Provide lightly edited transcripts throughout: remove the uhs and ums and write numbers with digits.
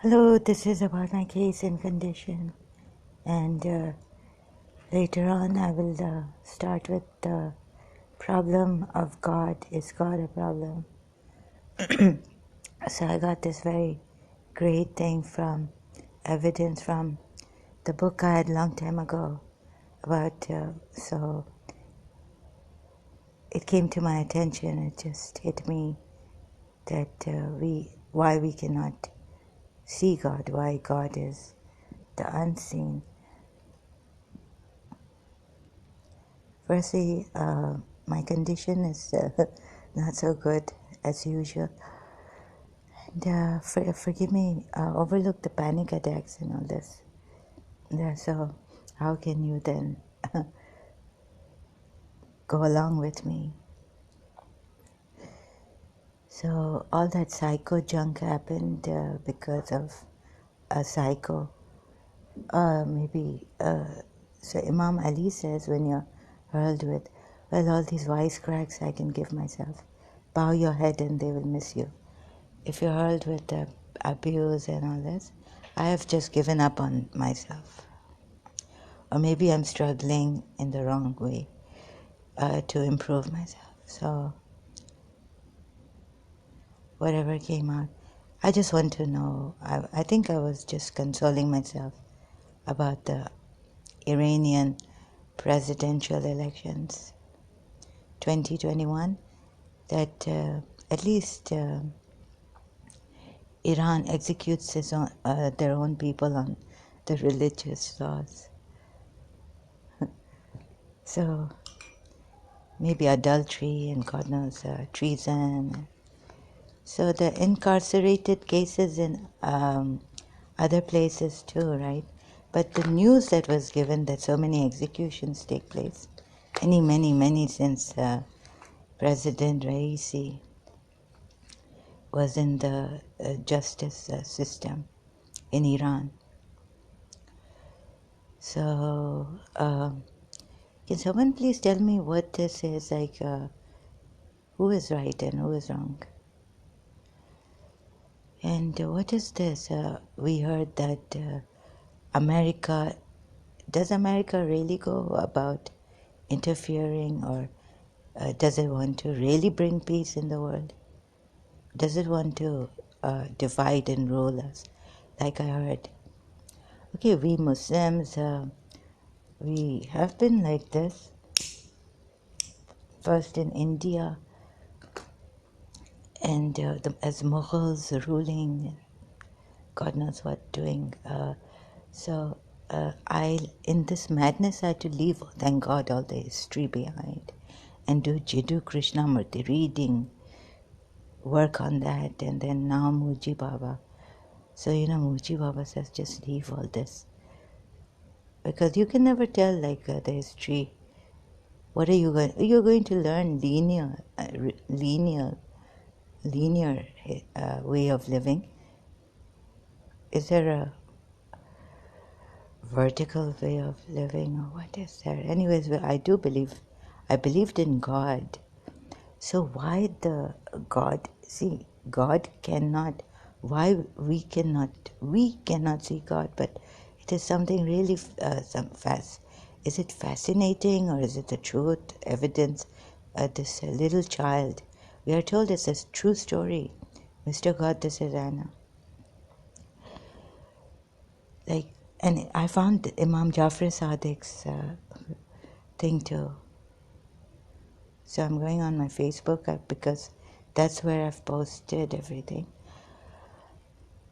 Hello, this is about my case and condition, and later on I will start with the problem of God. Is God a problem? So I got this very great thing from evidence from the book I had a long time ago about, so it came to my attention, it just hit me that why we cannot see God, why God is the unseen. Firstly, my condition is not so good as usual. And, forgive me, overlook the panic attacks and all this. So, how can you then go along with me? So, all that psycho junk happened because of a psycho. So Imam Ali says when you're hurled with, well, all these wisecracks I can give myself. Bow your head and they will miss you. If you're hurled with abuse and all this, I have just given up on myself. Or maybe I'm struggling in the wrong way to improve myself. So, whatever came out, I just want to know. I think I was just consoling myself about the Iranian presidential elections 2021, that at least Iran executes their own people on the religious laws. So maybe adultery and God knows treason. So the incarcerated cases in other places too, right? But the news that was given that so many executions take place, many since President Raisi was in the justice system in Iran. So, can someone please tell me what this is, like, who is right and who is wrong? And what is this? We heard that does America really go about interfering, or does it want to really bring peace in the world? Does it want to divide and rule us, like I heard? Okay, we Muslims, we have been like this, first in India, and as Mughals ruling, God knows what doing. So in this madness, I had to leave, thank God, all the history behind and do Jiddu Krishnamurti reading, work on that, and then now Muji Baba. So, Muji Baba says just leave all this. Because you can never tell, like, the history. What are you going? You're going to learn linear way of living. Is there a vertical way of living, or what is there? Anyways, I believed in God. So why the God? See, God cannot. Why we cannot see God, but it is something really Is it fascinating, or is it the truth? Evidence? This little child. We are told it's a true story. Mr. God, this is Anna. Like, and I found Imam Jafar Sadiq's thing too. So I'm going on my Facebook because that's where I've posted everything.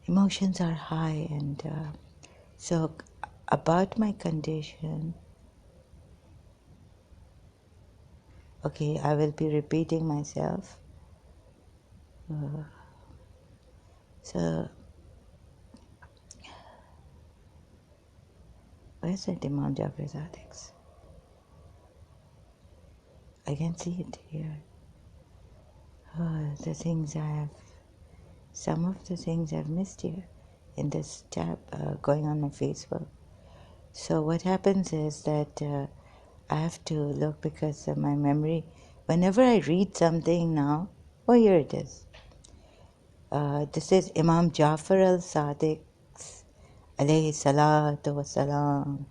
Emotions are high, and so about my condition, okay, I will be repeating myself. So, where's it, Imam Jafar Sadiq's? I can see it here. Oh, some of the things I've missed here in this tab going on my Facebook. So what happens is that I have to look because my memory, whenever I read something now, oh, here it is. This is Imam Jafar al-Sadiq's alayhi salatu wasalam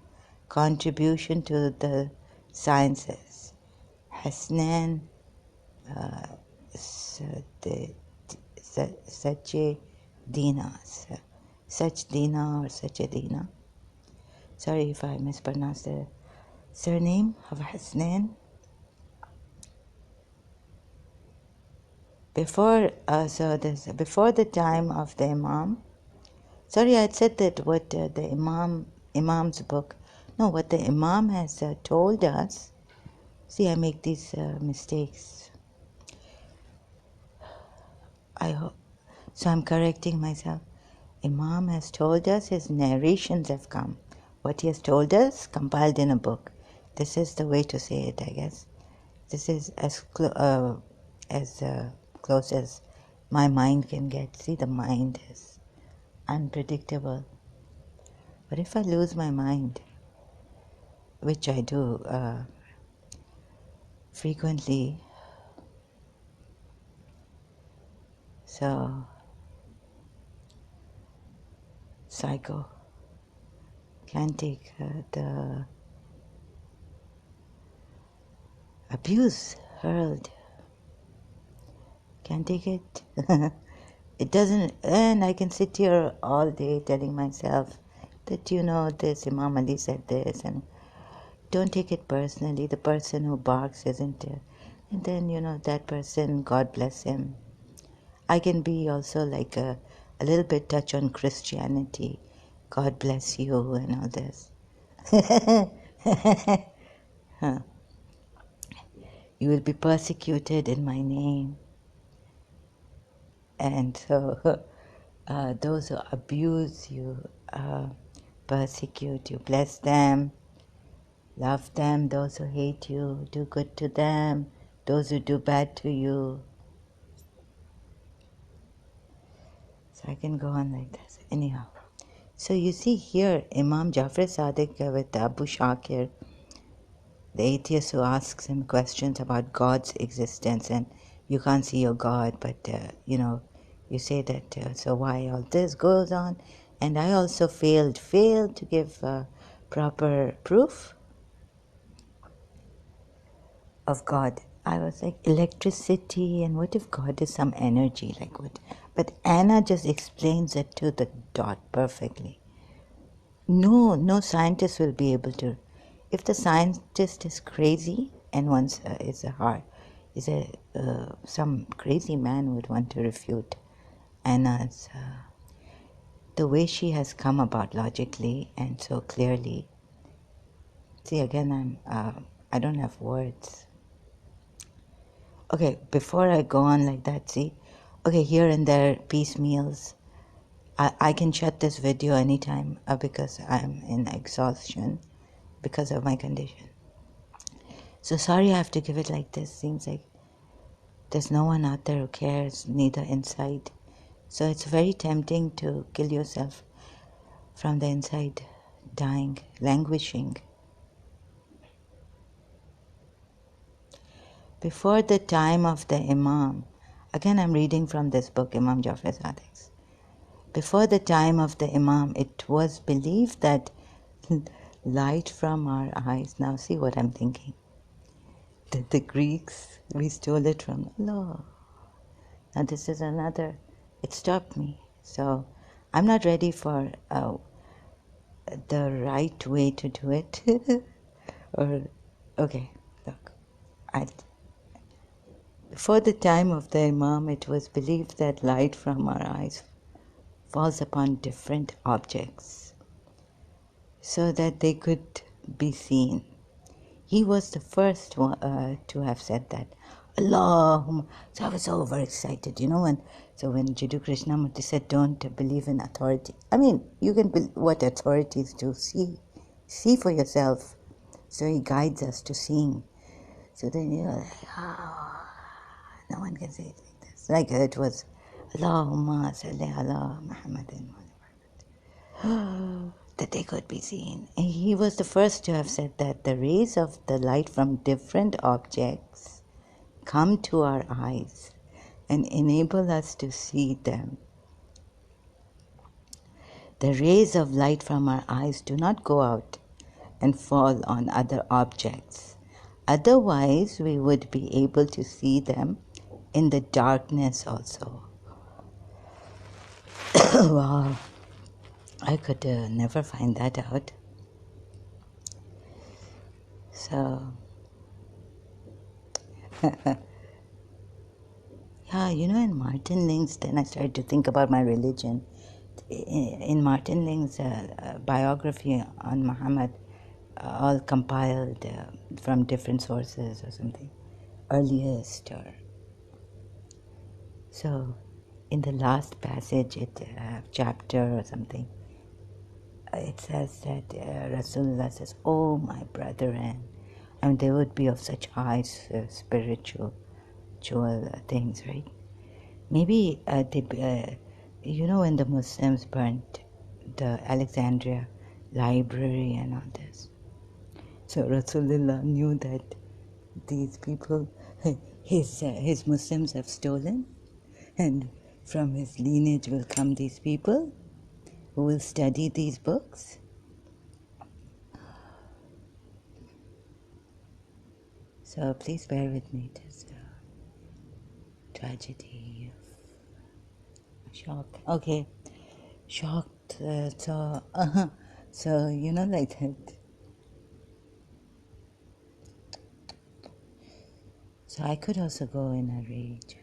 contribution to the sciences. Hasnan Sache Dina. Such Dina or Sache Dina. Sorry if I mispronounced the surname of Hasnan. Before the time of the Imam. Sorry, I said that what the Imam's book. No, what the Imam has told us. See, I make these mistakes. I hope. So I'm correcting myself. Imam has told us, his narrations have come. What he has told us, compiled in a book. This is the way to say it, I guess. This is as close as my mind can get. See, the mind is unpredictable. But if I lose my mind, which I do frequently, so psycho can't take the abuse hurled. Can't take it. It doesn't, and I can sit here all day telling myself that, you know, this, Imam Ali said this, and don't take it personally. The person who barks isn't there. And then, you know, that person, God bless him. I can be also like a little bit touch on Christianity. God bless you and all this. Huh. You will be persecuted in my name. And so those who abuse you, persecute you, bless them, love them. Those who hate you, do good to them. Those who do bad to you. So I can go on like this. Anyhow. So you see here, Imam Jafar Sadiq with Abu Shakir, the atheist who asks him questions about God's existence, and you can't see your God, but you know, you say that, so why all this goes on? And I also failed to give proper proof of God. I was like, electricity, and what if God is some energy, like what? But Anna just explains it to the dot perfectly. No scientist will be able to. If the scientist is crazy and wants some crazy man would want to refute Anna's the way she has come about logically and so clearly. See, again, I don't have words. Okay, before I go on like that, see, okay, here and there piecemeals. I can shut this video anytime because I'm in exhaustion because of my condition. So sorry I have to give it like this. Seems like there's no one out there who cares, neither inside. So it's very tempting to kill yourself from the inside, dying, languishing. Before the time of the Imam, again I'm reading from this book, Imam Jafar Sadiq's. Before the time of the Imam, it was believed that light from our eyes, now see what I'm thinking, that the Greeks, we stole it from Allah. Now this is another, it stopped me. So I'm not ready for the right way to do it. Okay, look. Before the time of the Imam, it was believed that light from our eyes falls upon different objects so that they could be seen. He was the first one to have said that. Allahumma. So I was so overexcited, you know, when Jiddu Krishnamurti said, don't believe in authority. I mean, you can believe what authorities do. See for yourself. So he guides us to seeing. So then you're like, no one can say it like this. Like it was, Allahumma salli ala Muhammadin. That they could be seen. And he was the first to have said that the rays of the light from different objects come to our eyes and enable us to see them. The rays of light from our eyes do not go out and fall on other objects. Otherwise, we would be able to see them in the darkness also. Wow, I could never find that out. So, yeah, in Martin Ling's, then I started to think about my religion. In Martin Ling's biography on Muhammad, all compiled from different sources or something, earliest or so. In the last passage, chapter or something, it says that Rasulullah says, "Oh, my brethren," I mean, they would be of such high spiritual things, right? Maybe when the Muslims burnt the Alexandria library and all this, so Rasulullah knew that these people, his Muslims have stolen, and from his lineage will come these people who will study these books. So please bear with me. This tragedy of shock. Okay, shocked. So like that. So I could also go in a rage.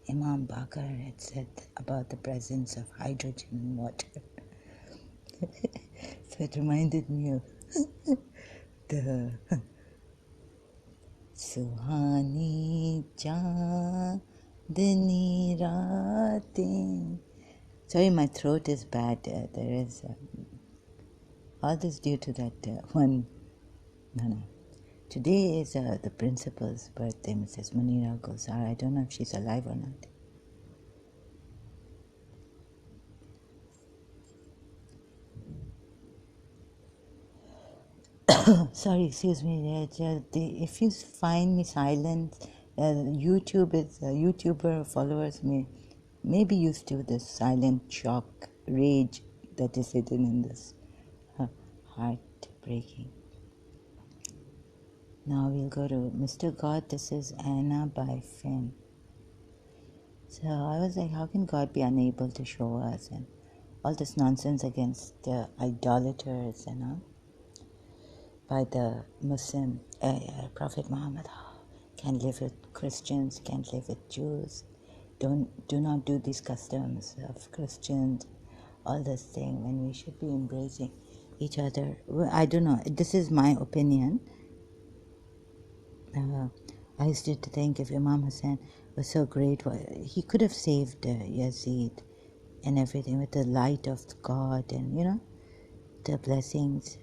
Imam Bakr had said about the presence of hydrogen in water. So it reminded me of the Suhani Chandni Raatein. Sorry, my throat is bad. There is all this due to that one. No. Today is the principal's birthday, Mrs. Munira Gulzar. I don't know if she's alive or not. Sorry, excuse me. If you find me silent, YouTuber followers may be used to this silent shock, rage that is hidden in this heartbreaking. Now we'll go to Mr. God. This is Anna by Finn. So I was like, how can God be unable to show us and all this nonsense against the idolaters and all by the Muslim Prophet Muhammad? Can't live with Christians, can't live with Jews. Do not do these customs of Christians, all this thing, when we should be embracing each other. Well, I don't know. This is my opinion. I used to think if Imam Hussain was so great, he could have saved Yazid and everything with the light of God and the blessings.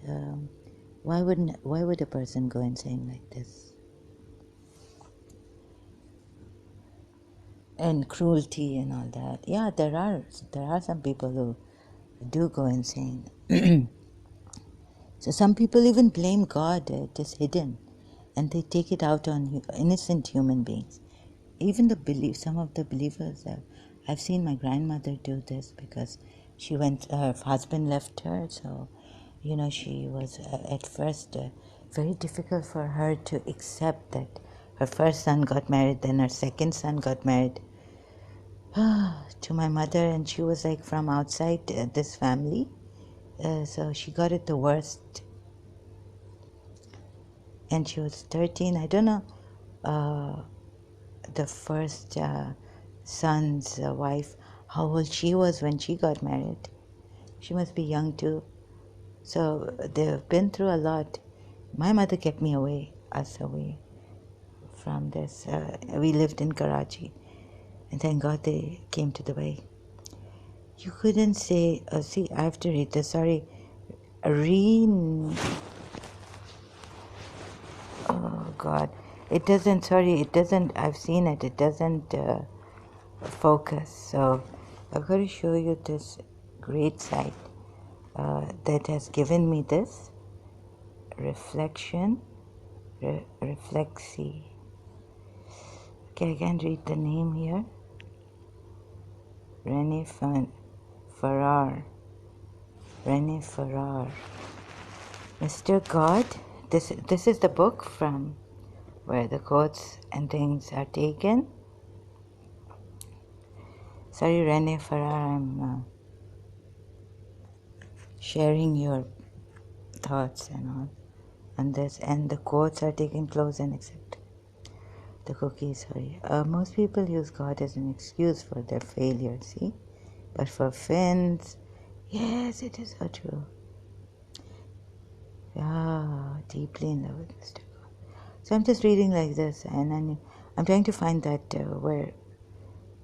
Why would a person go insane like this? And cruelty and all that. Yeah, there are some people who do go insane. So some people even blame God. It is hidden. And they take it out on innocent human beings. Even some of the believers, I've seen my grandmother do this because her husband left her, so, she was at first very difficult for her to accept that her first son got married, then her second son got married to my mother, and she was like from outside this family, so she got it the worst. And she was 13. I don't know the first son's wife, how old she was when she got married. She must be young too. So they've been through a lot. My mother kept me us away from this. We lived in Karachi, and thank God they came to Dubai. You couldn't say, see, I have to read this, sorry. Oh God. It doesn't, I've seen it, it doesn't focus. So I've got to show you this great site that has given me this reflexi. Okay, I can't read the name here. Rene Farrar. Rene Farrar. Mr. God. This is the book from where the quotes and things are taken. Sorry, Rene Farrar, I'm sharing your thoughts and all on this, and the quotes are taken close and accepted. The cookies, sorry. Most people use God as an excuse for their failure, see? But for Finns, yes, it is so true. Yeah, deeply in love with Mr. God. So I'm just reading like this, and I'm trying to find that where,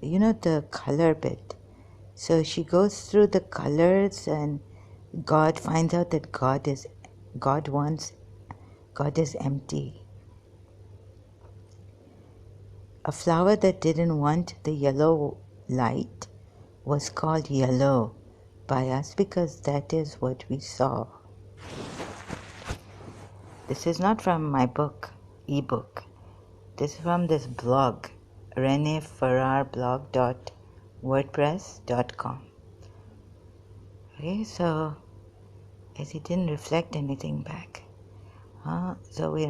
the color bit. So she goes through the colors, and God finds out that God is empty. A flower that didn't want the yellow light was called yellow by us because that is what we saw. This is not from my book, ebook. This is from this blog, renefarrarblog.wordpress.com. Okay, so as he didn't reflect anything back. So I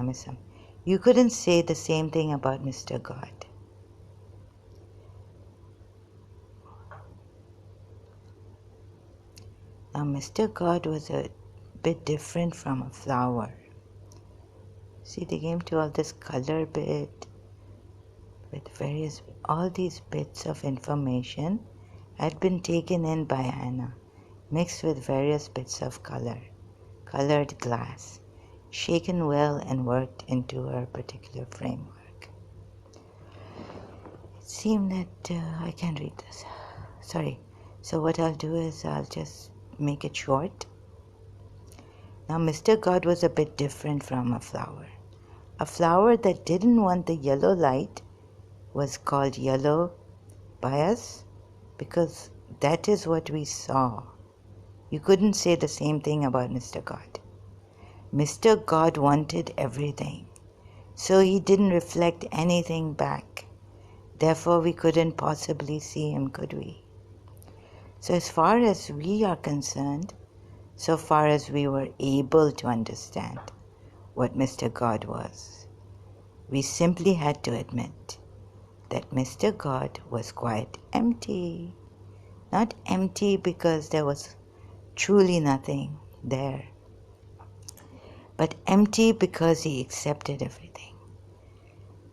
miss him. You couldn't say the same thing about Mr. God. Now, Mr. God was a bit different from a flower. See, they came to all this color bit with all these bits of information had been taken in by Hannah, mixed with various bits of colored glass, shaken well and worked into her particular framework. It seemed that I can't read this. Sorry. So what I'll do is I'll just make it short. Now, Mr. God was a bit different from a flower. A flower that didn't want the yellow light was called yellow by us because that is what we saw. You couldn't say the same thing about Mr. God. Mr. God wanted everything, so he didn't reflect anything back. Therefore, we couldn't possibly see him, could we? So as far as we are concerned, so far as we were able to understand what Mr. God was, we simply had to admit that Mr. God was quite empty. Not empty because there was truly nothing there, but empty because he accepted everything,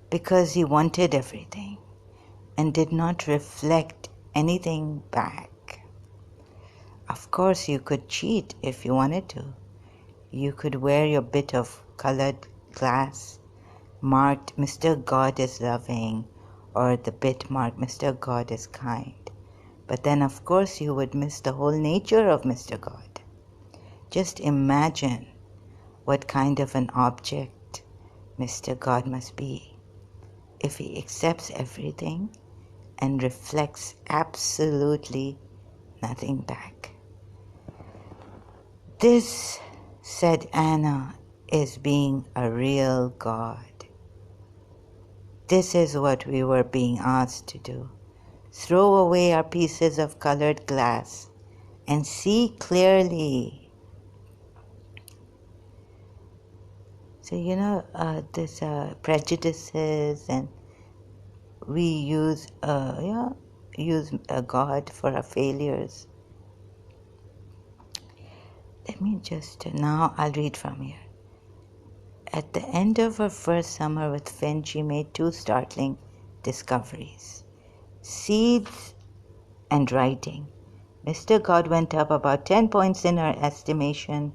because he wanted everything and did not reflect anything back. Of course, you could cheat if you wanted to. You could wear your bit of colored glass marked Mr. God is loving or the bit marked Mr. God is kind. But then, of course, you would miss the whole nature of Mr. God. Just imagine what kind of an object Mr. God must be if he accepts everything and reflects absolutely nothing back. This, said Anna, is being a real God. This is what we were being asked to do. Throw away our pieces of colored glass and see clearly. So, this prejudices, and we use a God for our failures. Let me now I'll read from here. At the end of her first summer with Finn, she made two startling discoveries. Seeds and writing. Mr. God went up about 10 points in her estimation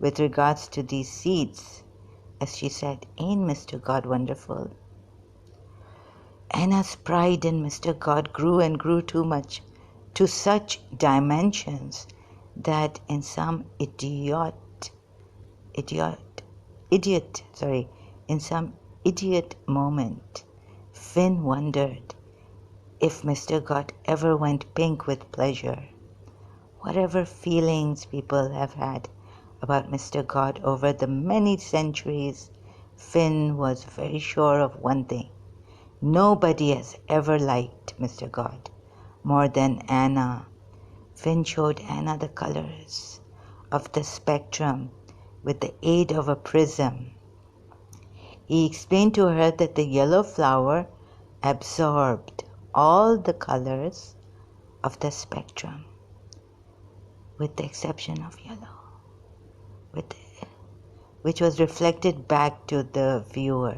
with regards to these seeds. As she said, "Ain't Mr. God wonderful?" Anna's pride in Mr. God grew and grew too much, to such dimensions that in some idiot moment, Finn wondered if Mr. God ever went pink with pleasure. Whatever feelings people have had about Mr. God over the many centuries, Finn was very sure of one thing. Nobody has ever liked Mr. God more than Anna. Finn showed Anna the colors of the spectrum with the aid of a prism. He explained to her that the yellow flower absorbed all the colors of the spectrum, with the exception of yellow, which was reflected back to the viewer.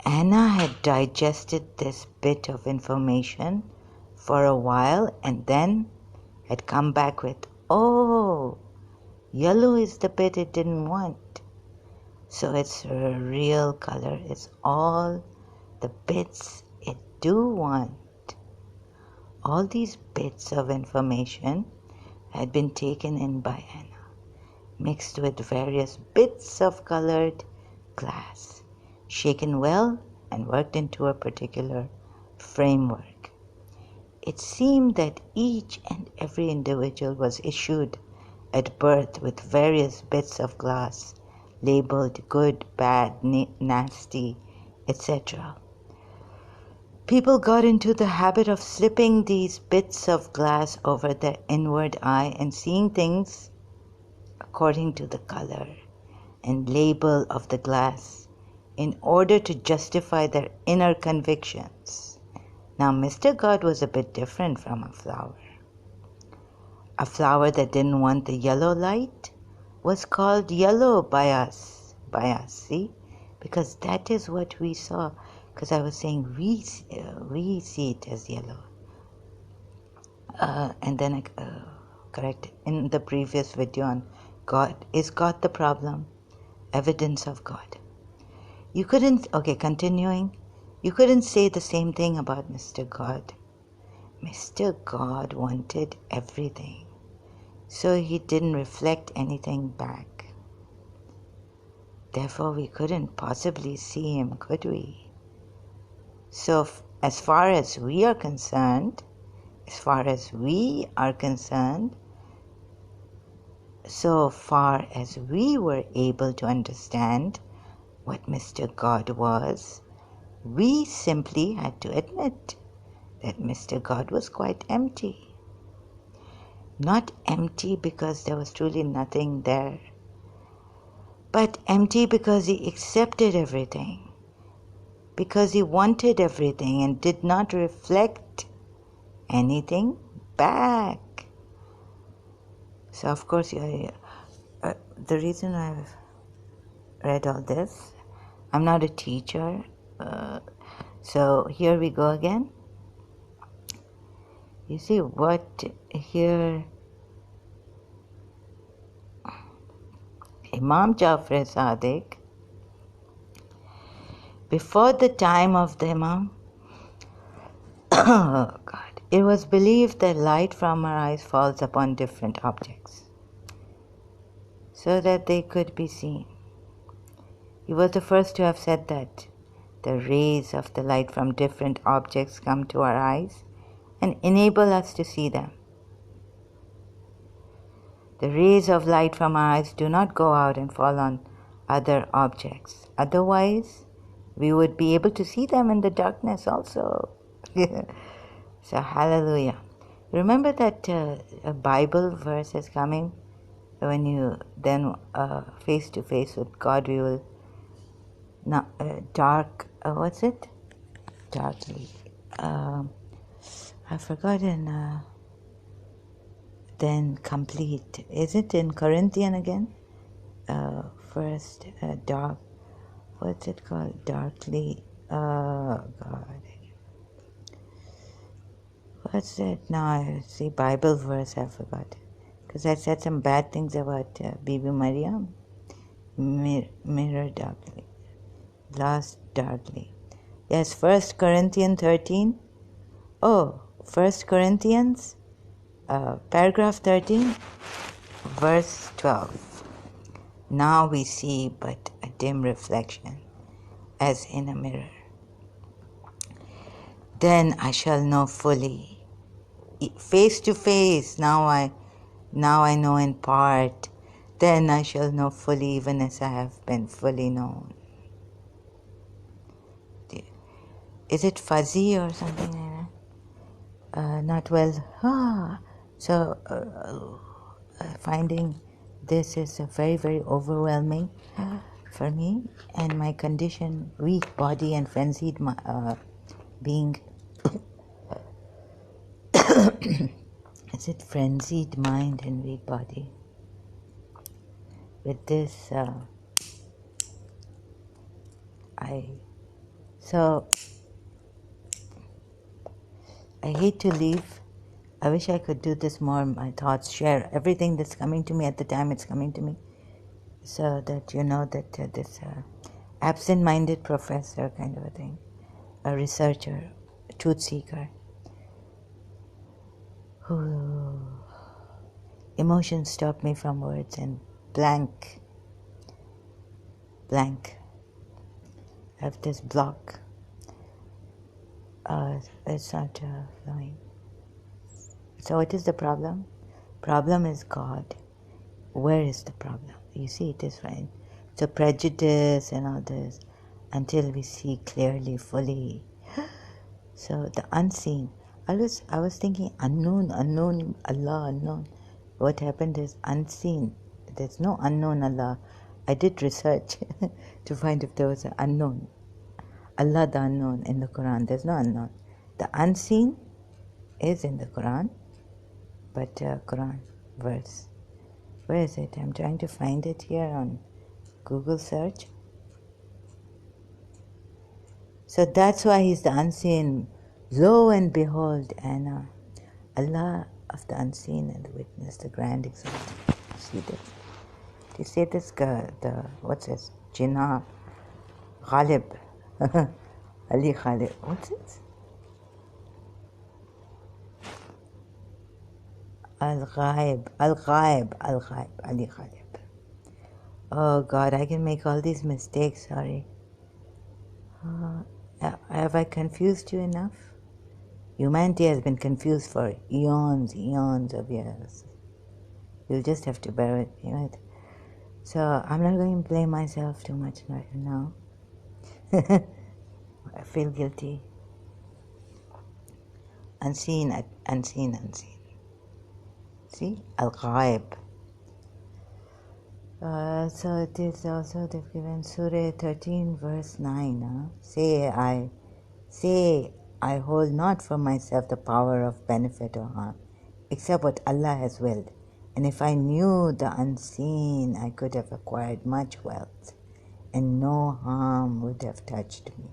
Anna had digested this bit of information for a while and then had come back with, oh, yellow is the bit it didn't want. So its real color is all the bits it do want. All these bits of information had been taken in by Anna, mixed with various bits of colored glass, shaken well and worked into a particular framework. It seemed that each and every individual was issued at birth with various bits of glass, labeled good, bad, nasty, etc. People got into the habit of slipping these bits of glass over their inward eye and seeing things according to the color and label of the glass in order to justify their inner convictions. Now, Mr. God was a bit different from a flower. A flower that didn't want the yellow light was called yellow by us, see? Because that is what we saw. Because I was saying we see it as yellow. And then I corrected in the previous video on God. Is God the problem? Evidence of God. You couldn't, continuing. You couldn't say the same thing about Mr. God. Mr. God wanted everything. So he didn't reflect anything back. Therefore, we couldn't possibly see him, could we? So, as far as we are concerned, so far as we were able to understand what Mr. God was, we simply had to admit that Mr. God was quite empty. Not empty because there was truly nothing there, but empty because he accepted everything, because he wanted everything and did not reflect anything back. So, of course, the reason I've read all this, I'm not a teacher, so here we go again. You see what here Imam Jafar Sadiq, before the time of the Imam, oh God, it was believed that light from our eyes falls upon different objects so that they could be seen. He was the first to have said that the rays of the light from different objects come to our eyes and enable us to see them. The rays of light from our eyes do not go out and fall on other objects. Otherwise, we would be able to see them in the darkness also. So, hallelujah. Remember that a Bible verse is coming. When you then face to face with God, we will not what's it? Darkly. I've forgotten. Then complete. Is it in Corinthian again? First, dark. What's it called? Darkly. Oh God. What's that? Now I see Bible verse. I forgot. Because I said some bad things about Bibi Mariam. Mirror darkly. Lost darkly. Yes, 1 Corinthians 13. Oh, 1 Corinthians, paragraph 13, verse 12. Now we see but a dim reflection, as in a mirror. Then I shall know fully, face to face. Now I know in part. Then I shall know fully, even as I have been fully known. is it fuzzy or something like that? Not well. So finding this is very, very overwhelming for me, and my condition, weak body and frenzied being. Is it frenzied mind and weak body? With this, so I hate to leave. I wish I could do this more. My thoughts, share everything that's coming to me at the time it's coming to me, so that you know that this absent-minded professor kind of a thing, a researcher, a truth seeker, who emotions stop me from words and blank. I have this block. It's not flowing. So what is the problem? Problem is God. Where is the problem? You see, it is right. So prejudice and all this, until we see clearly, fully. So the unseen. I was thinking unknown, Allah, unknown. What happened is unseen. There's no unknown Allah. I did research to find if there was an unknown. Allah the unknown in the Quran. There's no unknown. The unseen is in the Quran, but Quran verse. Where is it? I'm trying to find it here on Google search. So that's why he's the unseen. Lo and behold, Anna, Allah of the unseen and the witness, the grand exalted. See this? Do you see this? What's this? Jinnah Ghalib. Ali Ghalib. What's this? Al-Ghaib, Ali Ghalib. Oh God, I can make all these mistakes, sorry. Have I confused you enough? Humanity has been confused for eons of years. You'll just have to bear with me, right? So I'm not going to blame myself too much right now. I feel guilty. Unseen. See? Al-Ghaib. So it is also they've given Surah 13 verse 9. Say I hold not for myself the power of benefit or harm, except what Allah has willed. And if I knew the unseen, I could have acquired much wealth, and no harm would have touched me.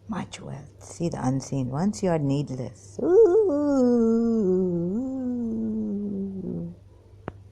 Much wealth. See the unseen. Once you are needless,